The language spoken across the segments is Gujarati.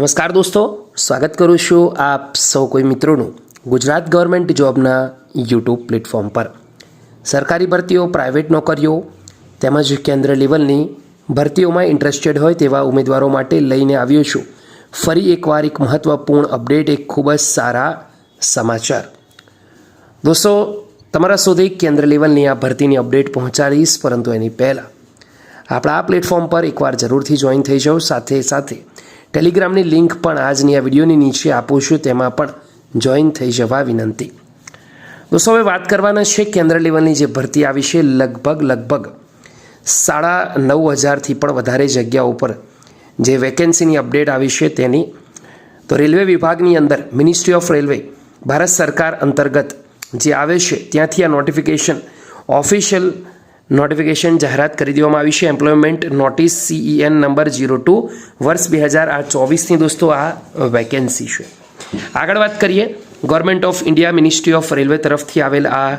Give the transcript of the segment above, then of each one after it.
નમસ્કાર દોસ્તો, સ્વાગત કરું છું આપ સૌ કોઈ મિત્રોનું ગુજરાત ગવર્મેન્ટ જોબના યુટ્યુબ પ્લેટફોર્મ પર। સરકારી ભરતીઓ, પ્રાઇવેટ નોકરીઓ તેમજ કેન્દ્ર લેવલની ભરતીઓમાં ઇન્ટરેસ્ટેડ હોય તેવા ઉમેદવારો માટે લઈને આવ્યો છું ફરી એકવાર એક મહત્ત્વપૂર્ણ અપડેટ, એક ખૂબ જ સારા સમાચાર। દોસ્તો, તમારા સુધી કેન્દ્ર લેવલની આ ભરતીની અપડેટ પહોંચાડીશ, પરંતુ એની પહેલાં આપણા આ પ્લેટફોર્મ પર એકવાર જરૂરથી જોઈન થઈ જાઓ। સાથે સાથે ટેલિગ્રામની લિંક પણ આજની આ વિડીયોની નીચે આપું છું, તેમાં પણ જોઈન થઈ જવા વિનંતી। દોસ્તો, હવે વાત કરવાના છે કેન્દ્ર લેવલની જે ભરતી આવી છે, લગભગ 9,500થી પણ વધારે જગ્યાઓ પર જે વેકેન્સીની અપડેટ આવી છે તેની। તો રેલવે વિભાગની અંદર મિનિસ્ટ્રી ઓફ રેલવે ભારત સરકાર અંતર્ગત જે આવે છે ત્યાંથી આ નોટિફિકેશન, ઓફિશિયલ નોટિફિકેશન જાહેરાત કરી દેવામાં આવી છે। એમ્પ્લોયમેન્ટ નોટિસ CEN નંબર 02 વર્ષ 2024ની દોસ્તો આ વેકેન્સી છે। આગળ વાત કરીએ government of India ministry of railway તરફથી આવેલ આ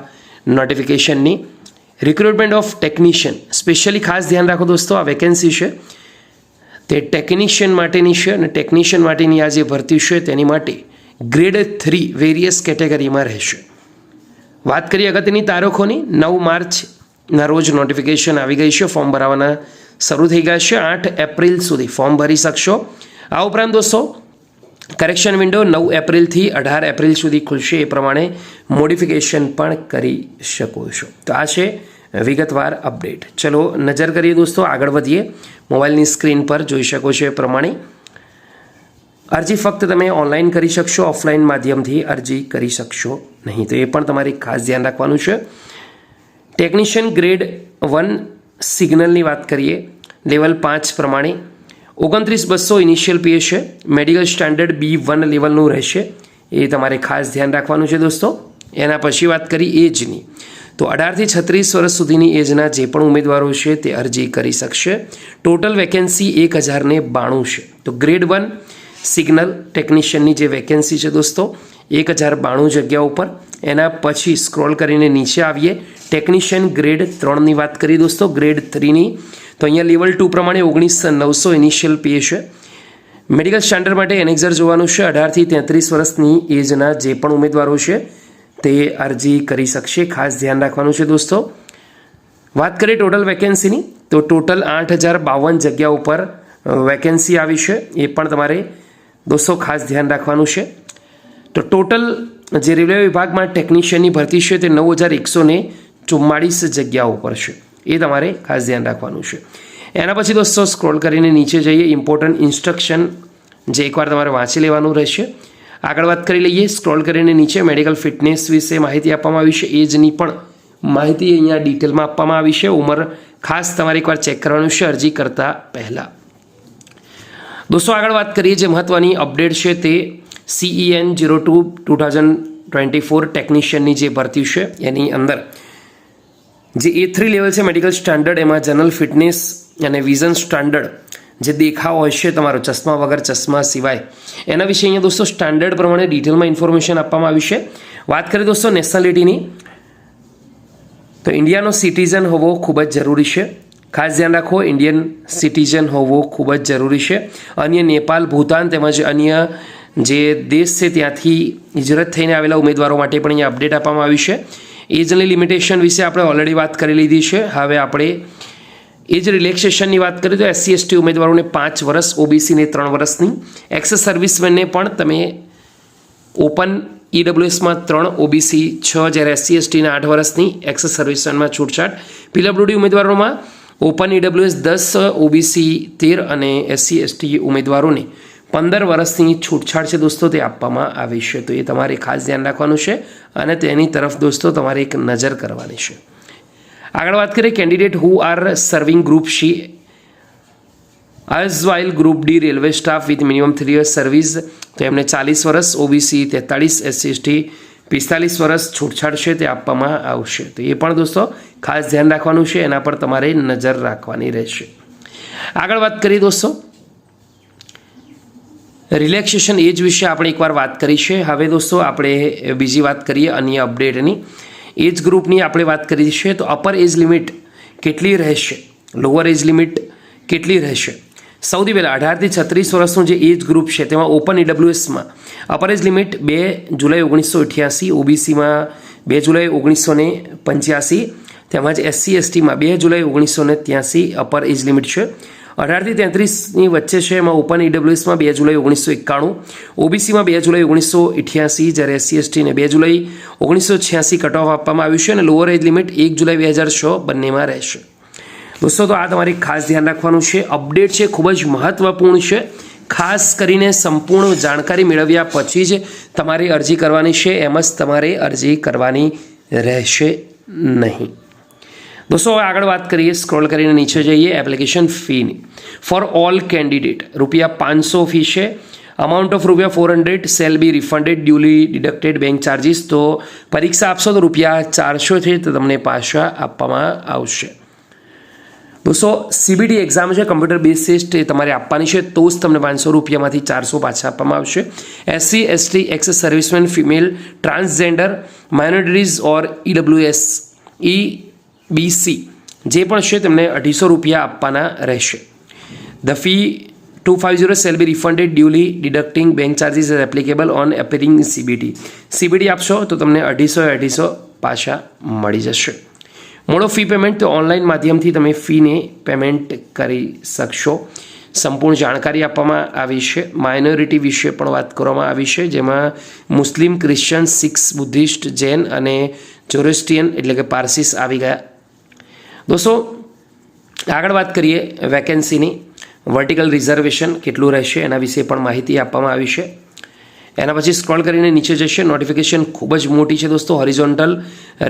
નોટિફિકેશનની। રિક્રુટમેન્ટ ઓફ ટેકનિશિયન, સ્પેશિયલી ખાસ ધ્યાન રાખો દોસ્તો, આ વેકેન્સી છે તે ટેકનિશિયન માટેની છે અને ટેકનિશિયન માટેની આ જે ભરતી છે તેની માટે ગ્રેડ 3 વેરિયસ કેટેગરીમાં રહેશે। વાત કરીએ અગત્યની તારીખોની, 9 માર્ચના રોજ નોટિફિકેશન આવી ગઈ છે। ફોર્મ ભરાવાના શરૂ થઈ ગયા છે। 8 એપ્રિલ સુધી ફોર્મ ભરી શકશો। આ ઉપરાંત દોસ્તો કરેક્શન વિન્ડો 9 એપ્રિલથી 18 એપ્રિલ સુધી ખુલશે, એ પ્રમાણે મોડિફિકેશન પણ કરી શકો છો। તો આ છે વિગતવાર અપડેટ। ચલો નજર કરીએ દોસ્તો, આગળ વધીએ। મોબાઈલની સ્ક્રીન પર જોઈ શકો છો એ પ્રમાણે અરજી ફક્ત તમે ઓનલાઈન કરી શકશો, ઓફલાઈન માધ્યમથી અરજી કરી શકશો નહીં, તો એ પણ તમારે ખાસ ધ્યાન રાખવાનું છે। ટેકનિશિયન ગ્રેડ 1 સિગ્નલની વાત કરીએ, લેવલ 5 પ્રમાણે 29,200 ઇનિશિયલ પે છે। મેડિકલ સ્ટાન્ડર્ડ B1 લેવલનું રહેશે, એ તમારે ખાસ ધ્યાન રાખવાનું છે દોસ્તો। એના પછી વાત કરી એજની, તો 18થી 36 વર્ષ સુધીની એજના જે પણ ઉમેદવારો છે તે અરજી કરી શકશે। ટોટલ વેકેન્સી 1,092 છે। તો ગ્રેડ 1 સિગ્નલ ટેકનિશિયનની જે વેકેન્સી છે દોસ્તો 1,092 જગ્યા ઉપર। એના પછી સ્ક્રોલ કરીને નીચે આવીએ, ટેકનિશિયન ગ્રેડ 3ની વાત કરીએ દોસ્તો, ગ્રેડ 3ની તો અહીંયા લેવલ 2 પ્રમાણે 19,900 ઇનિશિયલ પે છે। મેડિકલ સ્ટાન્ડર્ડ માટે એનેક્ઝર જોવાનું છે। 18થી 33 વર્ષની એજના જે પણ ઉમેદવારો છે તે અરજી કરી શકશે, ખાસ ધ્યાન રાખવાનું છે દોસ્તો। વાત કરીએ ટોટલ વેકેન્સીની, તો ટોટલ 8,052 જગ્યા ઉપર વેકેન્સી આવી છે, એ પણ તમારે દોસ્તો ખાસ ધ્યાન રાખવાનું છે। તો ટોટલ જે રેલવે વિભાગમાં ટેકનિશિયનની ભરતી છે તે 9,144 જગ્યાઓ પર છે, એ તમારે ખાસ ધ્યાન રાખવાનું છે। એના પછી દોસ્તો સ્ક્રોલ કરીને નીચે જઈએ, ઇમ્પોર્ટન્ટ ઇન્સ્ટ્રક્શન જે એકવાર તમારે વાંચી લેવાનું રહેશે। આગળ વાત કરી લઈએ, સ્ક્રોલ કરીને નીચે મેડિકલ ફિટનેસ વિશે માહિતી આપવામાં આવી છે, એજની પણ માહિતી અહીંયા ડિટેલમાં આપવામાં આવી છે। ઉંમર ખાસ તમારે એકવાર ચેક કરવાનું છે અરજી કરતાં પહેલાં। દોસ્તો આગળ વાત કરીએ, જે મહત્ત્વની અપડેટ છે તે CEN 02/2024 ટેકનિશિયનની જે ભરતી છે એની અંદર જે A3 લેવલ છે મેડિકલ સ્ટાન્ડર્ડ, એમાં જનરલ ફિટનેસ અને વિઝન સ્ટાન્ડર્ડ જે દેખાવ હોય છે તમારો ચશ્મા વગર, ચશ્મા સિવાય, એના વિશે અહીંયા દોસ્તો સ્ટાન્ડર્ડ પ્રમાણે ડિટેલમાં ઇન્ફોર્મેશન આપવામાં આવી છે। વાત કરીએ દોસ્તો નેશનાલિટીની, તો ઇન્ડિયાનો સિટીઝન હોવો ખૂબ જ જરૂરી છે, ખાસ ધ્યાન રાખો, ઇન્ડિયન સિટીઝન હોવો ખૂબ જ જરૂરી છે। અન્ય નેપાલ, ભૂતાન તેમજ અન્ય જે દેશ છે ત્યાંથી હિજરત થઈને આવેલા ઉમેદવારો માટે પણ અહીંયા અપડેટ આપવામાં આવી છે। એજની લિમિટેશન વિશે આપણે ઓલરેડી વાત કરી લીધી છે। હવે આપણે એજ રિલેક્સેશનની વાત કરીએ તો SC/ST ઉમેદવારોને 5 વર્ષ, OBCને 3 વર્ષની, એક્સ સર્વિસમેનને પણ તમે ઓપન EWSમાં 3, OBC 6, જ્યારે SC/STના 8 વર્ષની, એક્સ સર્વિસમેનમાં છૂટછાટ। PWD ઉમેદવારોમાં ઓપન EWS 10, OBC 13 અને SC/ST ઉમેદવારોને 15 વર્ષની છૂટછાટ છે દોસ્તો તે આપવામાં આવી છે, તો એ તમારે ખાસ ધ્યાન રાખવાનું છે અને તેની તરફ દોસ્તો તમારે એક નજર કરવાની છે। આગળ વાત કરીએ candidate who are serving group C as while group D railway staff with minimum 3 years service, તો એમને 40 વર્ષ, OBC 43, SC/ST 45 વર્ષ છૂટછાટ છે તે આપવામાં આવશે, તો એ પણ દોસ્તો ખાસ ધ્યાન રાખવાનું છે, એના પર તમારે નજર રાખવાની રહેશે। આગળ વાત કરીએ દોસ્તો રિલેક્સેશન એજ વિશે આપણે એકવાર વાત કરી છે। હવે દોસ્તો આપણે બીજી વાત કરીએ અન્ય અપડેટની, એજ ગ્રુપની આપણે વાત કરી છે। તો અપર એજ લિમિટ કેટલી રહેશે, લોઅર એજ લિમિટ કેટલી રહેશે, સૌથી પહેલાં 18 થી 36 વર્ષનું જે એજ ગ્રુપ છે તેમાં ઓપન EWSમાં અપર એજ લિમિટ 2 જુલાઈ 1988, ઓબીસીમાં 2 જુલાઈ 1985, તેમજ SC/STમાં 2 જુલાઈ 1983 અપર એજ લિમિટ છે. 18 થી 33ની વચ્ચે છે એમાં ઓપન EWSમાં 2 જુલાઈ 1991, ઓબીસીમાં 2 જુલાઈ 1988, જ્યારે SC/STને 2 જુલાઈ 1986 કટ ઓફ આપવામાં આવ્યું છે અને લોઅર એજ લિમિટ 1 જુલાઈ 2006 બંનેમાં રહેશે. દોસ્તો તો આ તમારે ખાસ ધ્યાન રાખવાનું છે. અપડેટ છે ખૂબ જ મહત્વપૂર્ણ છે. ખાસ કરીને સંપૂર્ણ જાણકારી મેળવ્યા પછી જ તમારે અરજી કરવાની છે, એમ જ તમારે અરજી કરવાની રહેશે નહીં. દોસ્તો હવે આગળ વાત કરીએ, સ્ક્રોલ કરીને નીચે જઈએ. એપ્લિકેશન ફીની ફોર ઓલ કેન્ડિડેટ ₹500 ફી છે. Amount of ₹400 shell be refunded duly deducted bank charges. તો પરીક્ષા આપશો તો ₹400 છે તો તમને પાછા આપવામાં આવશે. દોસ્તો CBT એક્ઝામ છે, કમ્પ્યુટર બેઝ ટેસ્ટ, એ તમારે આપવાની છે તો જ તમને ₹500માંથી 400 પાછા આપવામાં આવશે. SC/ST, ex serviceman, female, transgender, minorities or EWS, EBC જે પણ છે તેમને ₹250 આપવાના રહેશે. The fee 250 shall be refunded duly deducting bank charges as applicable on appearing CBT આપશો તો તમને 250 પાછા મળી જશે. મોડ ઓફ ફી પેમેન્ટ, તો ઓનલાઈન માધ્યમથી તમે ફીને પેમેન્ટ કરી શકશો. સંપૂર્ણ જાણકારી આપવામાં આવી છે. માઇનોરિટી વિશે પણ વાત કરવામાં આવી છે, જેમાં મુસ્લિમ, ક્રિશ્ચન, શીખ, બુદ્ધિસ્ટ, જૈન અને જોરોસ્ટ્રિયન એટલે કે પારસીસ આવી ગયા. દોસ્તો આગળ વાત કરીએ વેકેન્સીની. વર્ટિકલ રિઝર્વેશન કેટલું રહેશે એના વિશે પણ માહિતી આપવામાં આવી છે. એના પછી સ્ક્રોલ કરીને નીચે જશે. નોટિફિકેશન ખૂબ જ મોટી છે દોસ્તો. હોરિઝોન્ટલ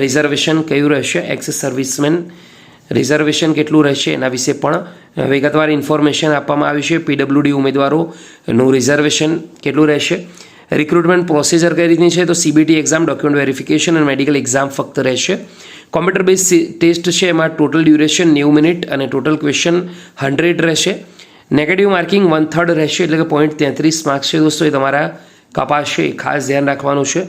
રિઝર્વેશન કયું રહેશે, એક્સ સર્વિસમેન રિઝર્વેશન કેટલું રહેશે એના વિશે પણ વિગતવાર ઇન્ફોર્મેશન આપવામાં આવી છે. PWD ઉમેદવારોનું રિઝર્વેશન કેટલું રહેશે, રિક્રુટમેન્ટ પ્રોસિજર કઈ રીતની છે, તો CBT એક્ઝામ, ડોક્યુમેન્ટ વેરિફિકેશન અને મેડિકલ એક્ઝામ ફક્ત રહેશે. કોમ્પ્યુટર બેઝ ટેસ્ટ છે, એમાં ટોટલ ડ્યુરેશન 90 મિનિટ અને ટોટલ ક્વેશ્ચન 100 રહેશે. નેગેટિવ માર્કિંગ 1/3 રહેશે, એટલે કે 0.33 માર્ક્સ છે દોસ્તો, એ તમારા કપાશે. ખાસ ધ્યાન રાખવાનું છે.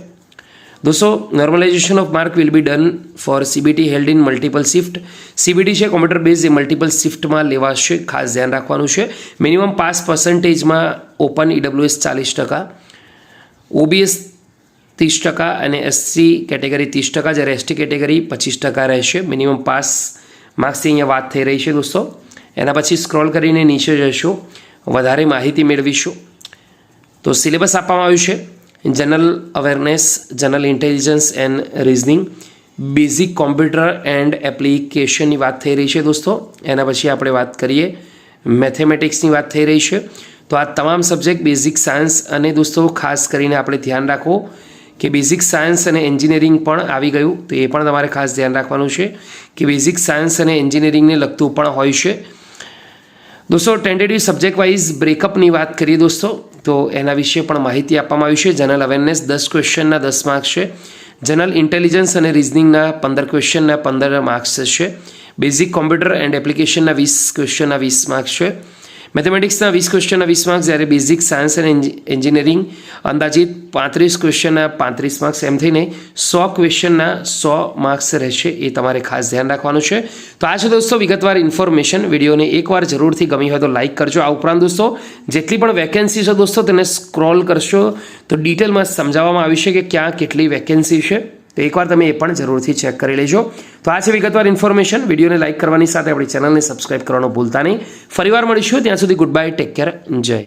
દોસ્તો normalisation of mark will be done for CBT held in multiple shift. CBT છે કોમ્પ્યુટર બેઝ, એ મલ્ટિપલ શિફ્ટમાં લેવાશે. ખાસ ધ્યાન રાખવાનું છે. મિનિમમ પાસ પર્સન્ટેજમાં ઓપન EWS 40%, OBS 30% અને SC કેટેગરી 30%, જ્યારે ST કેટેગરી 25% રહેશે. મિનિમમ પાસ માર્ક્સની અહીંયા વાત થઈ રહી છે દોસ્તો. એના પછી સ્ક્રોલ કરીને નીચે જશો, વધારે માહિતી મેળવીશું. તો સિલેબસ આપવામાં આવ્યું છે. General awareness, general intelligence and reasoning, basic computer and એપ્લિકેશનની વાત થઈ રહી છે દોસ્તો. એના પછી આપણે વાત કરીએ મેથેમેટિક્સની વાત થઈ રહી છે. તો આ તમામ સબ્જેક્ટ બેઝિક સાયન્સ, અને દોસ્તો ખાસ કરીને આપણે ધ્યાન રાખો કે બેઝિક સાયન્સ અને એન્જિનિયરિંગ પણ આવી ગયું, તો એ પણ તમારે ખાસ ધ્યાન રાખવાનું છે કે બેઝિક સાયન્સ અને એન્જિનિયરિંગને લગતું પણ હોય છે. દોસ્તો ટેન્ટેટિવ સબ્જેક્ટ વાઇઝ બ્રેકઅપની વાત કરીએ દોસ્તો, તો એના વિશે પણ માહિતી આપવામાં આવી છે. જનરલ અવેરનેસ 10 ક્વેશ્ચનના 10 માર્ક્સ છે. જનરલ ઇન્ટેલિજન્સ અને રિઝનિંગના 15 ક્વેશ્ચનના 15 માર્ક્સ છે. બેઝિક કોમ્પ્યુટર એન્ડ એપ્લિકેશનના 20 ક્વેશ્ચનના 20 માર્ક્સ છે. મેથેમેટિક્સના 20 ક્વેશ્ચનના 20 માર્ક્સ, જ્યારે બેઝિક સાયન્સ અને એન્જિનિયરિંગ અંદાજિત 35 ક્વેશ્ચનના 35 માર્ક્સ, એમ થઈને 100 ક્વેશ્ચનના 100 માર્ક્સ રહેશે. એ તમારે ખાસ ધ્યાન રાખવાનું છે. તો આ છે દોસ્તો વિગતવાર ઇન્ફોર્મેશન. વિડીયોને એકવાર જરૂરથી ગમી હોય તો લાઇક કરજો. આ ઉપરાંત દોસ્તો જેટલી પણ વેકેન્સી છે દોસ્તો તેને સ્ક્રોલ કરશો તો ડિટેલમાં સમજાવવામાં આવ્યું છે કે ક્યાં કેટલી વેકેન્સી છે, તો એકવાર તમે એ પણ જરૂરથી ચેક કરી લેજો. તો આ છે વિગતવાર ઇન્ફોર્મેશન. વિડીયોને લાઇક કરવાની સાથે આપણી ચેનલને સબસ્ક્રાઇબ કરવાનું ભૂલતા નહીં. ફરીવાર મળીશું, ત્યાં સુધી ગુડ બાય, ટેક કેર, જય.